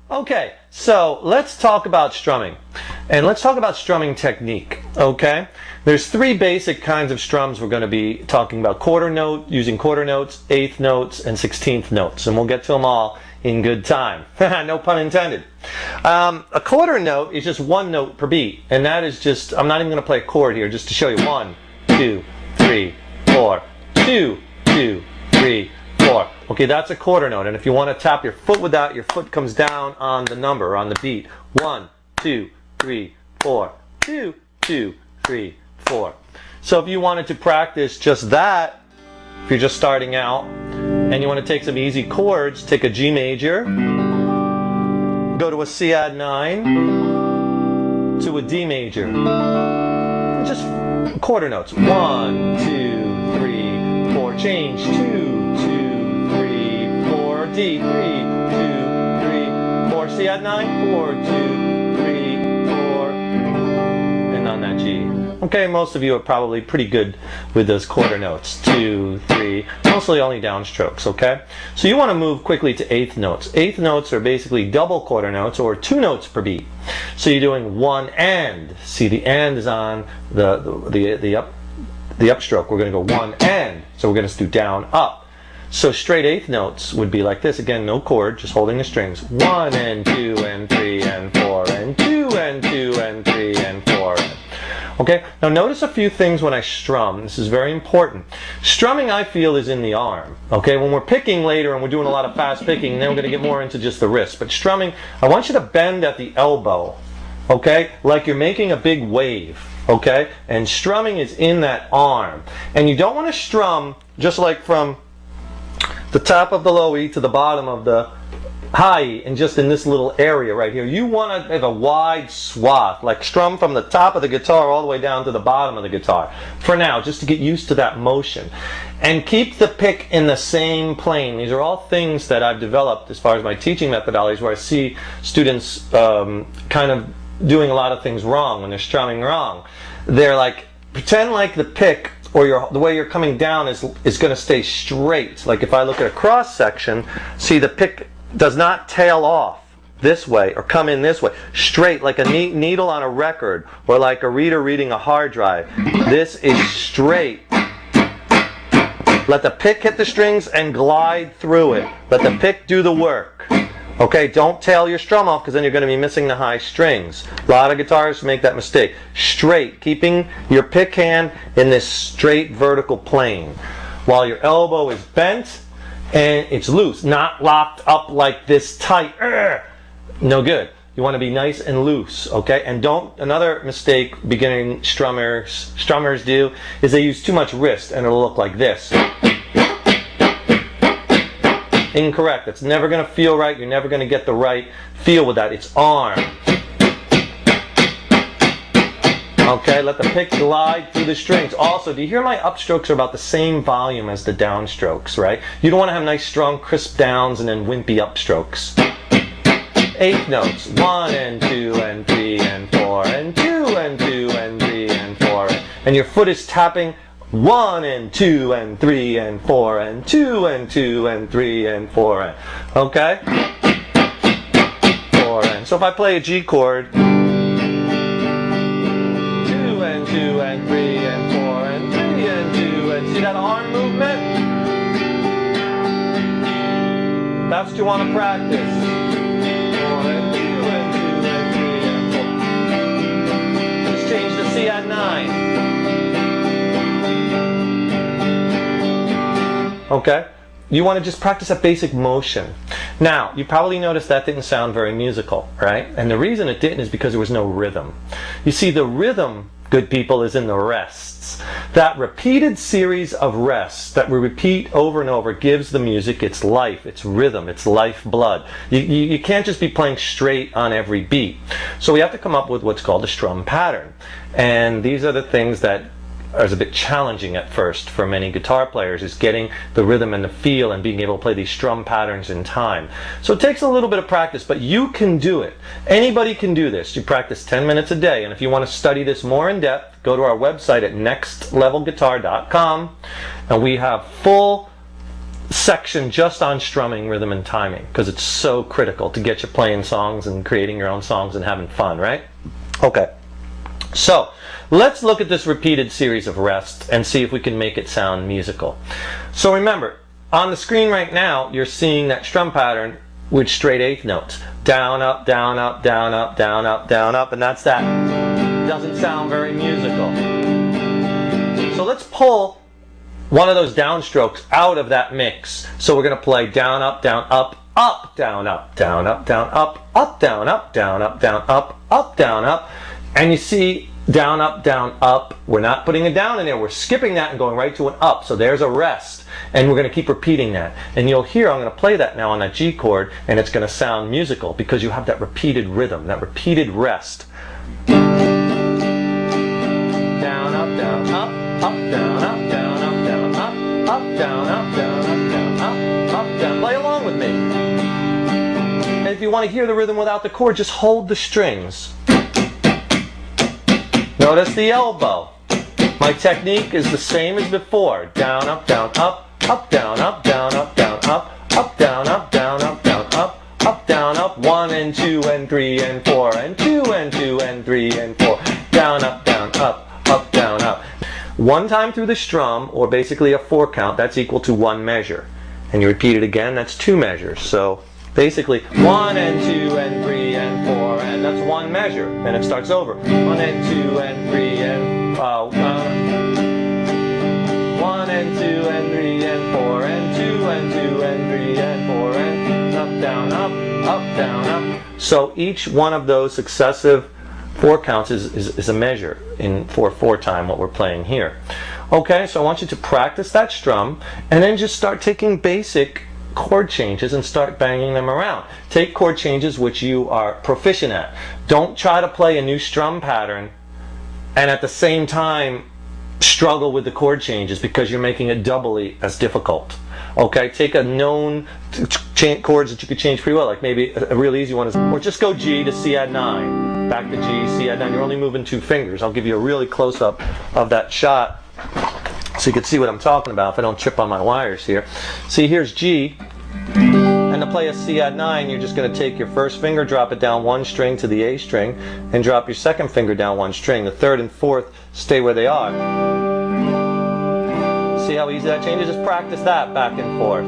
Okay, so let's talk about strumming. And let's talk about strumming technique, okay? There's three basic kinds of strums we're going to be talking about. Quarter note, using quarter notes, eighth notes, and 16th notes. And we'll get to them all in good time. No pun intended. A quarter note is just one note per beat. And that is just, I'm not even going to play a chord here, just to show you. 1, 2, 3, 4, 2, 2, 3, 4. Okay, that's a quarter note. And if you want to tap your foot with that, your foot comes down on the number, on the beat. 1, 2, 3, 4, 2, 2, 3, 4. So if you wanted to practice just that, if you're just starting out, and you want to take some easy chords, take a G major, go to a C add 9, to a D major. Just quarter notes. 1, 2, 3, 4. Change. 2, 2, 3, 4. D. 3, 2, 3, 4. C add 9. 4, 2, 3, 4. And on that G. Okay, most of you are probably pretty good with those quarter notes. 2, 3, mostly only downstrokes, okay? So you want to move quickly to eighth notes. Eighth notes are basically double quarter notes, or 2 notes per beat. So you're doing 1 and. See, the and is on the upstroke. We're going to go 1 and. So we're going to do down, up. So straight eighth notes would be like this. Again, no chord, just holding the strings. 1 and 2 and 3 and 4 and 2 and 2 and 3 and 4. Okay, now notice a few things when I strum. This is very important. Strumming, I feel, is in the arm. Okay, when we're picking later and we're doing a lot of fast picking, then we're going to get more into just the wrist. But strumming, I want you to bend at the elbow. Okay, like you're making a big wave. Okay, and strumming is in that arm. And you don't want to strum just like from the top of the low E to the bottom of the high E, and just in this little area right here. You want to have a wide swath, like strum from the top of the guitar all the way down to the bottom of the guitar. For now, just to get used to that motion. And keep the pick in the same plane. These are all things that I've developed as far as my teaching methodologies, where I see students kind of doing a lot of things wrong when they're strumming wrong. They're like, pretend like the pick or the way you're coming down is going to stay straight. Like if I look at a cross section, see the pick does not tail off this way or come in this way. Straight, like a needle on a record, or like a reader reading a hard drive. This is straight. Let the pick hit the strings and glide through it. Let the pick do the work. Okay, don't tail your strum off, because then you're going to be missing the high strings. A lot of guitarists make that mistake. Straight, keeping your pick hand in this straight vertical plane, while your elbow is bent and it's loose, not locked up like this tight. No good. You want to be nice and loose, okay? And don't, another mistake beginning strummers do is they use too much wrist, and it'll look like this. Incorrect. It's never going to feel right. You're never going to get the right feel with that. It's arm. Okay, let the pick glide through the strings. Also, do you hear my upstrokes are about the same volume as the downstrokes, right? You don't want to have nice, strong, crisp downs and then wimpy upstrokes. Eighth notes. 1 and 2 and 3 and 4 and 2 and 2 and 3 and 4. And your foot is tapping 1 and 2 and 3 and 4 and 2 and 2 and 3 and 4. Okay? 4 and. So if I play a G chord, 2 and 2 and 3 and 4 and 3 and 2 and. See that arm movement? That's what you want to practice. 4 and 2 and 2 and 3 and 4. Just change the C add 9. Okay? You want to just practice a basic motion. Now, you probably noticed that didn't sound very musical, right? And the reason it didn't is because there was no rhythm. You see, the rhythm, good people, is in the rests. That repeated series of rests that we repeat over and over gives the music its life, its rhythm, its lifeblood. You can't just be playing straight on every beat. So we have to come up with what's called a strum pattern. And these are the things that is a bit challenging at first for many guitar players, is getting the rhythm and the feel and being able to play these strum patterns in time. So it takes a little bit of practice, but you can do it. Anybody can do this. You practice 10 minutes a day, and if you want to study this more in depth, go to our website at nextlevelguitar.com, and we have full section just on strumming, rhythm, and timing, because it's so critical to get you playing songs and creating your own songs and having fun, right? Okay, so let's look at this repeated series of rests and see if we can make it sound musical. So remember, on the screen right now, you're seeing that strum pattern with straight eighth notes. Down, up, down, up, down, up, down, up, down, up, and that's that. Doesn't sound very musical. So let's pull one of those downstrokes out of that mix. So we're going to play down, up, down, up, up, down, up, down, up, down, up, down, up, down, up, down, up, down, up. And you see down, up. We're not putting a down in there. We're skipping that and going right to an up. So there's a rest. And we're going to keep repeating that. And you'll hear I'm going to play that now on that G chord, and it's going to sound musical because you have that repeated rhythm, that repeated rest. Down, up, down, up, down, up, down, up, down, up, down, up, down, up, down, up, down. Play along with me. And if you want to hear the rhythm without the chord, just hold the strings. Notice the elbow. My technique is the same as before. Down, up, down, up, down, up, down, up, down, up, down, up, down, up, down, up, down, up. 1 and 2 and 3 and 4 and 2 and 2 and 3 and 4. Down, up, down, up, down, up. One time through the strum, or basically a 4 count, that's equal to 1 measure. And you repeat it again, that's 2 measures. So basically 1 and 2 and 3 and 4, and that's 1 measure. Then it starts over. 1 and 2 and 3 and 1 and 2 and 3 and 4 and 2 and 2 and 3 and 4 and up, down, up, down, up. So each one of those successive 4 counts is a measure in 4/4 time, what we're playing here. Okay, so I want you to practice that strum and then just start taking basic chord changes and start banging them around. Take chord changes which you are proficient at. Don't try to play a new strum pattern and at the same time struggle with the chord changes, because you're making it doubly as difficult. Okay, take a known chords that you could change pretty well, like maybe a real easy one is, or just go G to C add 9, back to G, C add 9. You're only moving 2 fingers. I'll give you a really close up of that shot so you can see what I'm talking about if I don't trip on my wires here. See, here's G, and to play a C add 9, you're just going to take your first finger, drop it down 1 string to the A string, and drop your second finger down 1 string. The third and fourth stay where they are. See how easy that changes? Just practice that back and forth.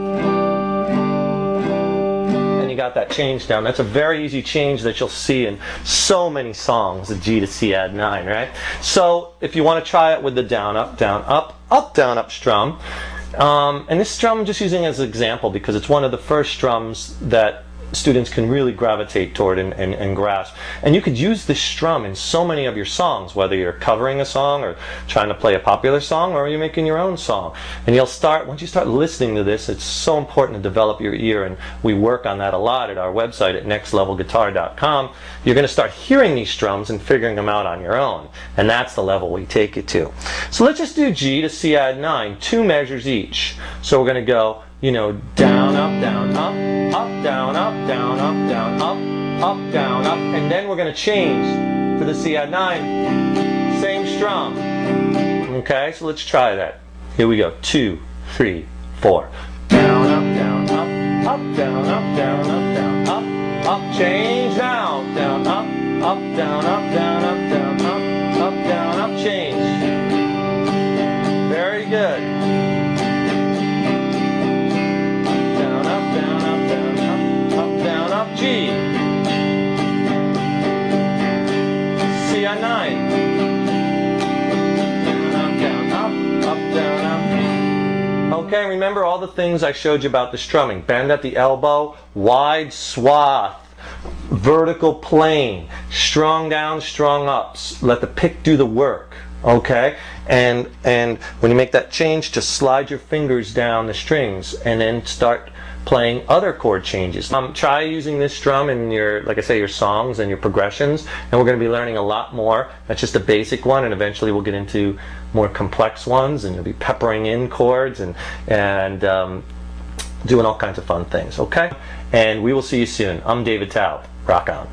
And you got that change down. That's a very easy change that you'll see in so many songs, the G to C add 9, right? So if you want to try it with the down, up, down, up strum, and this strum I'm just using as an example because it's one of the first strums that students can really gravitate toward and grasp. And you could use this strum in so many of your songs, whether you're covering a song or trying to play a popular song or you're making your own song. And you'll start, once you start listening to this, it's so important to develop your ear, and we work on that a lot at our website at nextlevelguitar.com. You're going to start hearing these strums and figuring them out on your own. And that's the level we take you to. So let's just do G to C add 9, 2 measures each. So we're going to go, you know, down, up, down, up, down, up, down, up, down, up, down, up, and then we're going to change to the C add 9, same strum. Okay, so let's try that. Here we go. 2, 3, 4. Down, up, down, up, down, up, down, up, down, up, change now, down, up, down, up, down, up, down, up, down, up, change. Very good. G, C add 9, down, up, down, up. Okay, remember all the things I showed you about the strumming. Bend at the elbow, wide swath, vertical plane, strong down, strong ups. Let the pick do the work. Okay, and when you make that change, just slide your fingers down the strings and then start playing other chord changes. Try using this strum in your, like I say, your songs and your progressions, and we're going to be learning a lot more. That's just a basic one, and eventually we'll get into more complex ones, and you'll be peppering in chords and doing all kinds of fun things. Okay, and we will see you soon. I'm David Taub. Rock on.